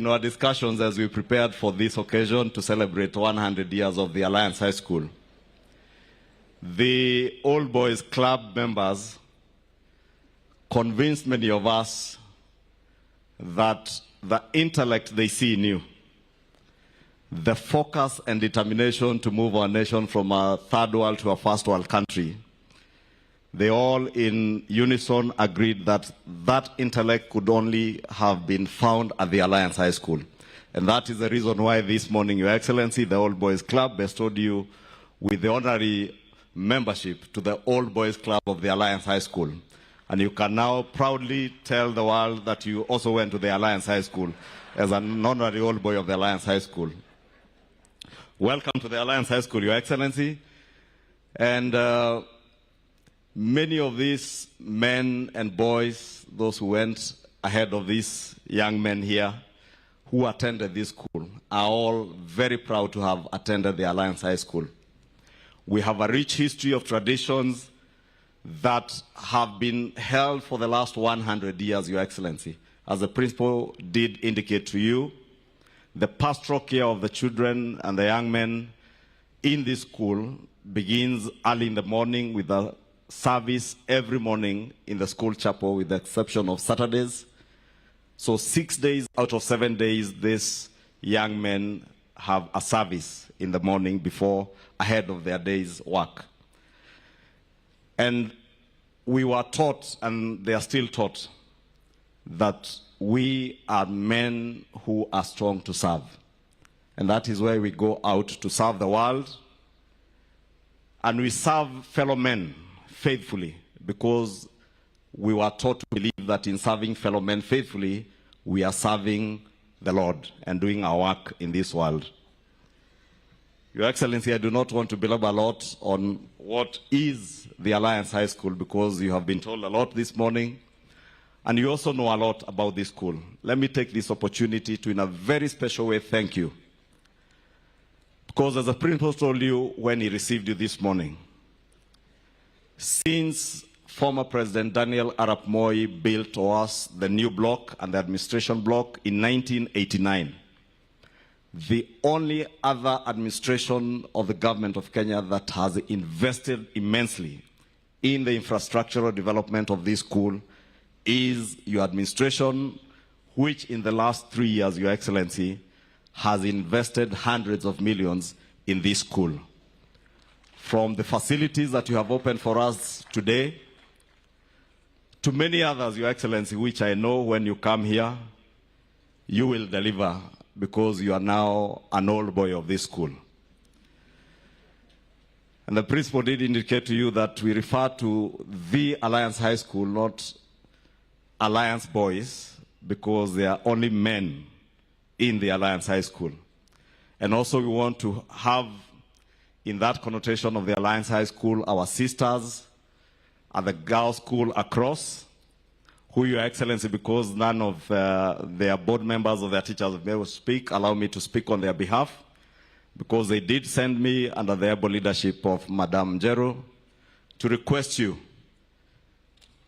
In our discussions as we prepared for this occasion to celebrate 100 years of the Alliance High School, the Old Boys Club members convinced many of us that the intellect they see in you, the focus and determination to move our nation from a third world to a first world country, they all in unison agreed that that intellect could only have been found at the Alliance High School. And that is the reason why this morning, Your Excellency, the Old Boys Club bestowed you with the honorary membership to the Old Boys Club of the Alliance High School. And you can now proudly tell the world that you also went to the Alliance High School as an honorary Old Boy of the Alliance High School. Welcome to the Alliance High School, Your Excellency. And many of these men and boys, those who went ahead of these young men here, who attended this school, are all very proud to have attended the Alliance High School. We have a rich history of traditions that have been held for the last 100 years, Your Excellency. As the principal did indicate to you, the pastoral care of the children and the young men in this school begins early in the morning with a service every morning in the school chapel, with the exception of Saturdays. So 6 days out of 7 days, these young men have a service in the morning before, ahead of their day's work. And we were taught, and they are still taught, that we are men who are strong to serve. And that is why we go out to serve the world. And we serve fellow men faithfully, because we were taught to believe that in serving fellow men faithfully, we are serving the Lord and doing our work in this world. Your Excellency, I do not want to belabor a lot on what is the Alliance High School, because you have been told a lot this morning, and you also know a lot about this school. Let me take this opportunity to, in a very special way, thank you. Because as the principal told you when he received you this morning, since former President Daniel Arap Moi built to us the new block and the administration block in 1989, the only other administration of the government of Kenya that has invested immensely in the infrastructural development of this school is your administration, which in the last 3 years, Your Excellency, has invested hundreds of millions in this school. From the facilities that you have opened for us today, to many others, Your Excellency, which I know when you come here, you will deliver, because you are now an old boy of this school. And the principal did indicate to you that we refer to the Alliance High School, not Alliance boys, because they are only men in the Alliance High School. And also we want to have, in that connotation of the Alliance High School, our sisters at the girls' school across, who, Your Excellency, because none of their board members or their teachers may speak, allow me to speak on their behalf, because they did send me, under the able leadership of Madam Jero, to request you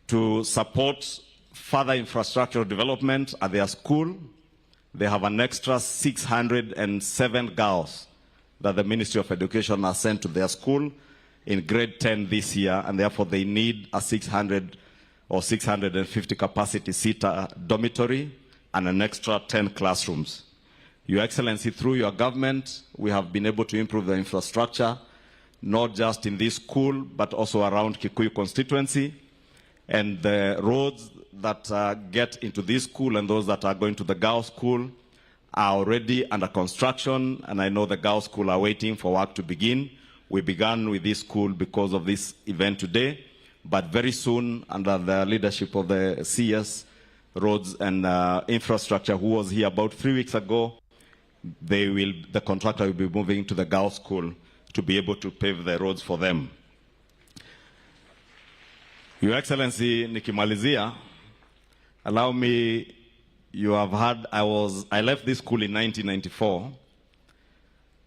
to support further infrastructural development at their school. They have an extra 607 girls that the Ministry of Education has sent to their school in grade 10 this year, and therefore they need a 600 or 650 capacity seater dormitory and an extra 10 classrooms. Your Excellency, through your government, we have been able to improve the infrastructure, not just in this school, but also around Kikuyu constituency. And the roads that get into this school and those that are going to the girls' school are already under construction, and I know the girls' school are waiting for work to begin. We began with this school because of this event today, but very soon, under the leadership of the CS Roads and Infrastructure, who was here about 3 weeks ago, the contractor will be moving to the girls' school to be able to pave the roads for them. Your Excellency, nikimalizia, allow me, you have heard, I left this school in 1994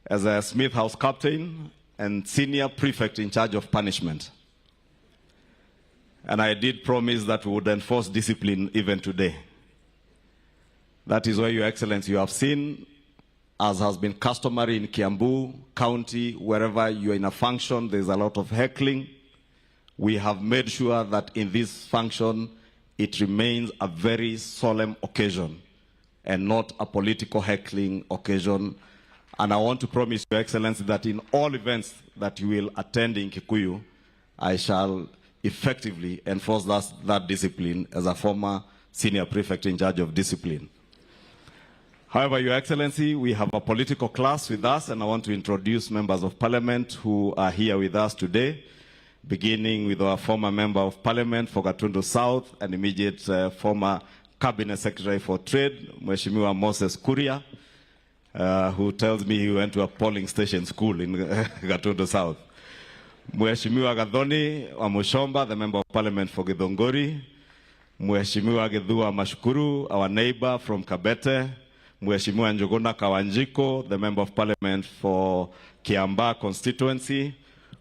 as a Smith House captain and senior prefect in charge of punishment. And I did promise that we would enforce discipline even today. That is why, Your Excellency, you have seen, as has been customary in Kiambu County, wherever you are in a function, there's a lot of heckling. We have made sure that in this function, it remains a very solemn occasion and not a political heckling occasion. And I want to promise, Your Excellency, that in all events that you will attend in Kikuyu, I shall effectively enforce that discipline as a former senior prefect in charge of discipline. However, Your Excellency, we have a political class with us, and I want to introduce members of parliament who are here with us today, beginning with our former member of parliament for Gatundu South and immediate former cabinet secretary for trade, Mheshimiwa Moses Kuria, who tells me he went to a polling station school in Gatundu South. Mheshimiwa Gathoni Wamushomba, the member of parliament for Githongori. Mheshimiwa Githua Mashukuru, our neighbor from Kabete. Mheshimiwa Njuguna Kawanjiko, the member of parliament for Kiamba constituency.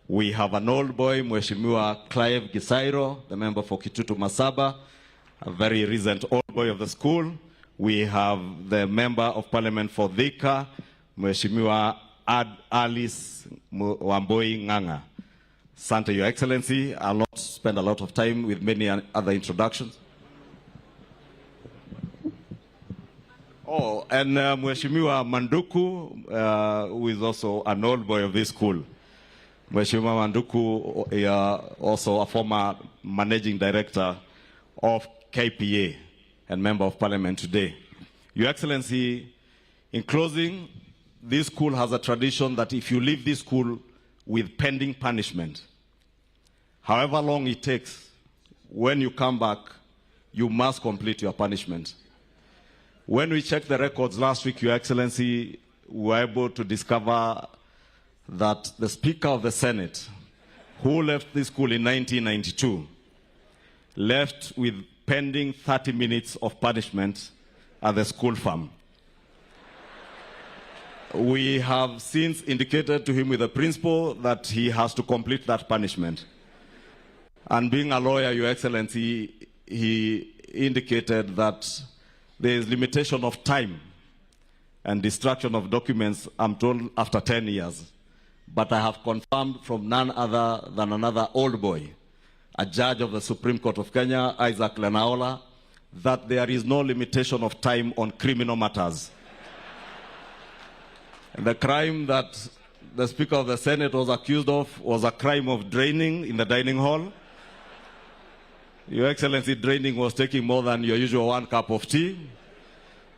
We have an old boy, Mheshimiwa Clive Gisairo, the member for Kitutu Masaba, a very recent old boy of the school. We have the member of parliament for Thika, Mheshimiwa Alice Wamboi Nganga. Sante, Your Excellency, I'll not spend a lot of time with many other introductions. Oh, and Mheshimiwa Manduku, who is also an old boy of this school. Mheshimiwa Manduku, also a former managing director of KPA and member of parliament today. Your Excellency, in closing, this school has a tradition that if you leave this school with pending punishment, however long it takes, when you come back, you must complete your punishment. When we checked the records last week, Your Excellency, we were able to discover that the Speaker of the Senate, who left this school in 1992, left with pending 30 minutes of punishment at the school farm. We have since indicated to him with the principal that he has to complete that punishment. And being a lawyer, Your Excellency, he indicated that there is limitation of time and destruction of documents, I'm told, after 10 years. But I have confirmed from none other than another old boy, a judge of the Supreme Court of Kenya, Isaac Lenaola, that there is no limitation of time on criminal matters. And the crime that the Speaker of the Senate was accused of was a crime of draining in the dining hall. Your Excellency, draining was taking more than your usual 1 cup of tea.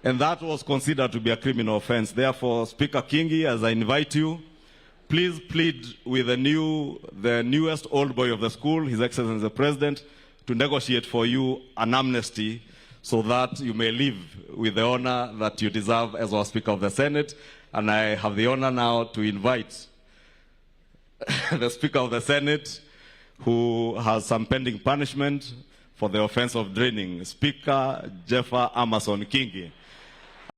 And that was considered to be a criminal offense. Therefore, Speaker Kingi, as I invite you, please plead with the newest old boy of the school, His Excellency the President, to negotiate for you an amnesty so that you may live with the honor that you deserve as our Speaker of the Senate. And I have the honor now to invite the Speaker of the Senate, who has some pending punishment for the offense of draining, Speaker Jeffer Amason Kingi.